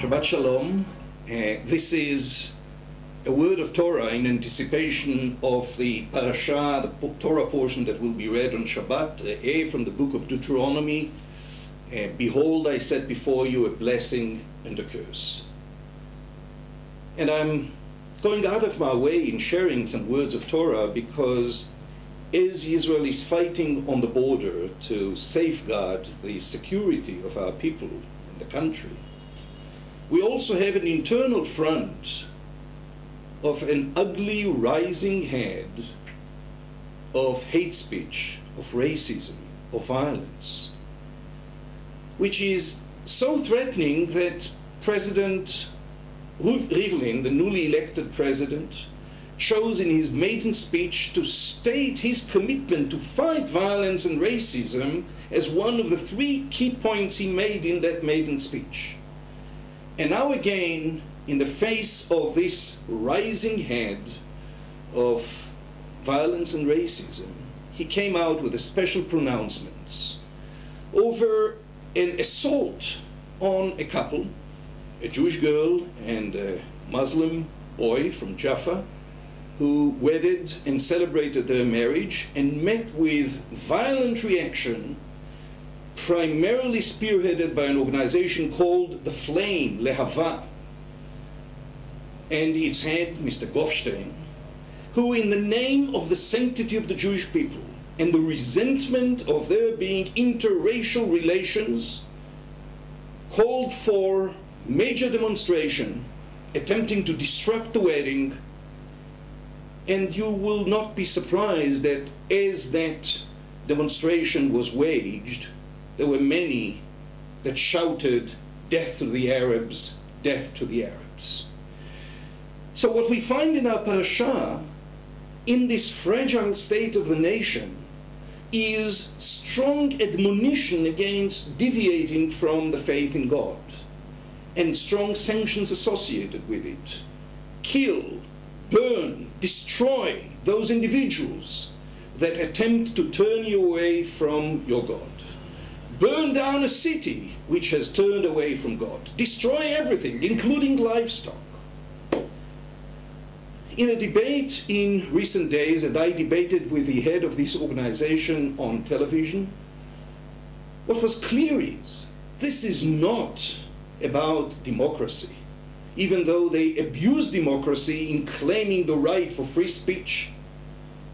Shabbat Shalom. This is a word of Torah in anticipation of the Parashat, the Torah portion that will be read on Shabbat, Reeh from the book of Deuteronomy. Behold, I set before you a blessing and a curse. And I'm going out of my way in sharing some words of Torah because as Israel is fighting on the border to safeguard the security of our people and the country, we also have an internal front of an ugly rising head of hate speech, of racism, of violence, which is so threatening that President Rivlin, the newly elected president, chose in his maiden speech to state his commitment to fight violence and racism as one of the three key points he made in that maiden speech. And now again, in the face of this rising head of violence and racism, he came out with a special pronouncements over an assault on a couple, a Jewish girl and a Muslim boy from Jaffa, who wedded and celebrated their marriage and met with violent reaction, primarily spearheaded by an organization called the Flame, Lehava, and its head, Mr. Goffstein, who in the name of the sanctity of the Jewish people and the resentment of there being interracial relations, called for major demonstration, attempting to disrupt the wedding. And you will not be surprised that as that demonstration was waged, there were many that shouted, "Death to the Arabs, death to the Arabs." So what we find in our parasha, in this fragile state of the nation, is strong admonition against deviating from the faith in God, and strong sanctions associated with it. Kill, burn, destroy those individuals that attempt to turn you away from your God. Burn down a city which has turned away from God. Destroy everything, including livestock. In a debate in recent days, and I debated with the head of this organization on television, what was clear is this is not about democracy, even though they abuse democracy in claiming the right for free speech,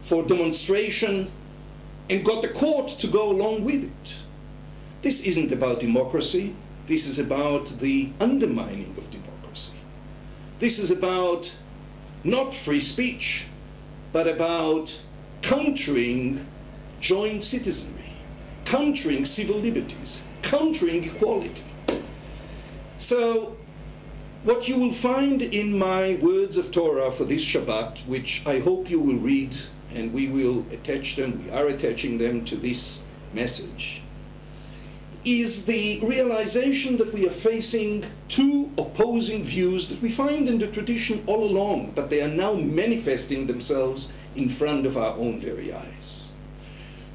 for demonstration, and got the court to go along with it. This isn't about democracy. This is about the undermining of democracy. This is about not free speech, but about countering joint citizenry, countering civil liberties, countering equality. So what you will find in my words of Torah for this Shabbat, which I hope you will read, and we will attach them, we are attaching them to this message, is the realization that we are facing two opposing views that we find in the tradition all along, but they are now manifesting themselves in front of our own very eyes.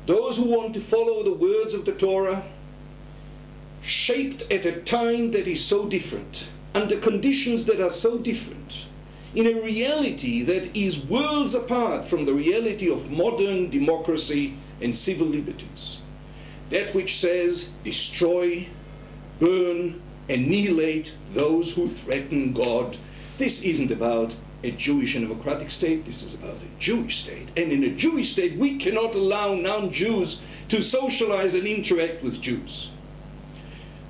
Those who want to follow the words of the Torah, shaped at a time that is so different, under conditions that are so different, in a reality that is worlds apart from the reality of modern democracy and civil liberties. That which says, destroy, burn, annihilate those who threaten God. This isn't about a Jewish and democratic state, this is about a Jewish state. And in a Jewish state, we cannot allow non-Jews to socialize and interact with Jews.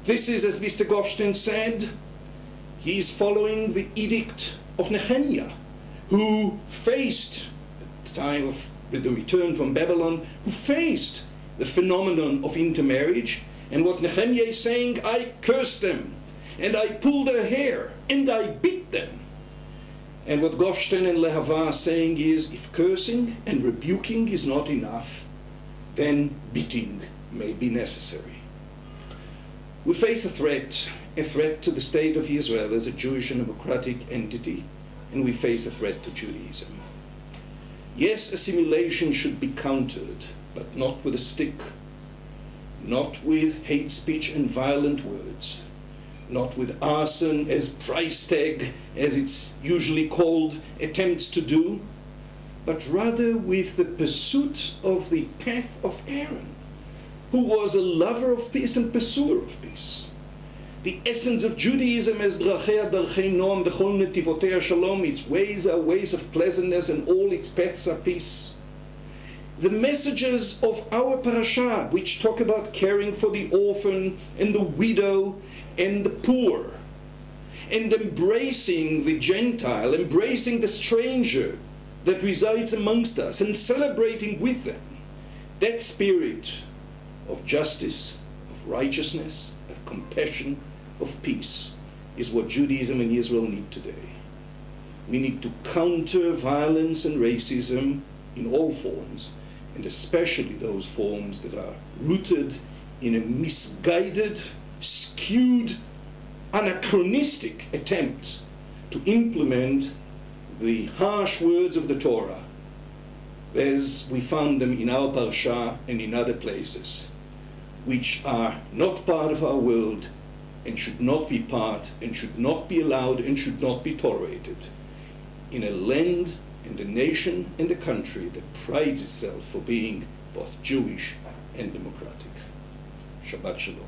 This is, as Mr. Goffstein said, he is following the edict of Nehemiah, who faced, at the time of the return from Babylon, who faced the phenomenon of intermarriage, and what Nehemiah is saying, I cursed them, and I pulled their hair, and I beat them. And what Goffstein and Lehava are saying is, if cursing and rebuking is not enough, then beating may be necessary. We face a threat to the state of Israel as a Jewish and democratic entity, and we face a threat to Judaism. Yes, assimilation should be countered, but not with a stick, not with hate speech and violent words, not with arson as price tag, as it's usually called, attempts to do, but rather with the pursuit of the path of Aaron, who was a lover of peace and pursuer of peace. The essence of Judaism is drachei darchei noam v'chol netivotei shalom. Its ways are ways of pleasantness and all its paths are peace. The messages of our parasha, which talk about caring for the orphan and the widow and the poor, and embracing the Gentile, embracing the stranger that resides amongst us, and celebrating with them, that spirit of justice, of righteousness, of compassion, of peace, is what Judaism and Israel need today. We need to counter violence and racism in all forms, and especially those forms that are rooted in a misguided, skewed, anachronistic attempt to implement the harsh words of the Torah as we found them in our parasha and in other places, which are not part of our world and should not be part and should not be allowed and should not be tolerated in a land and a nation and a country that prides itself for being both Jewish and democratic. Shabbat Shalom.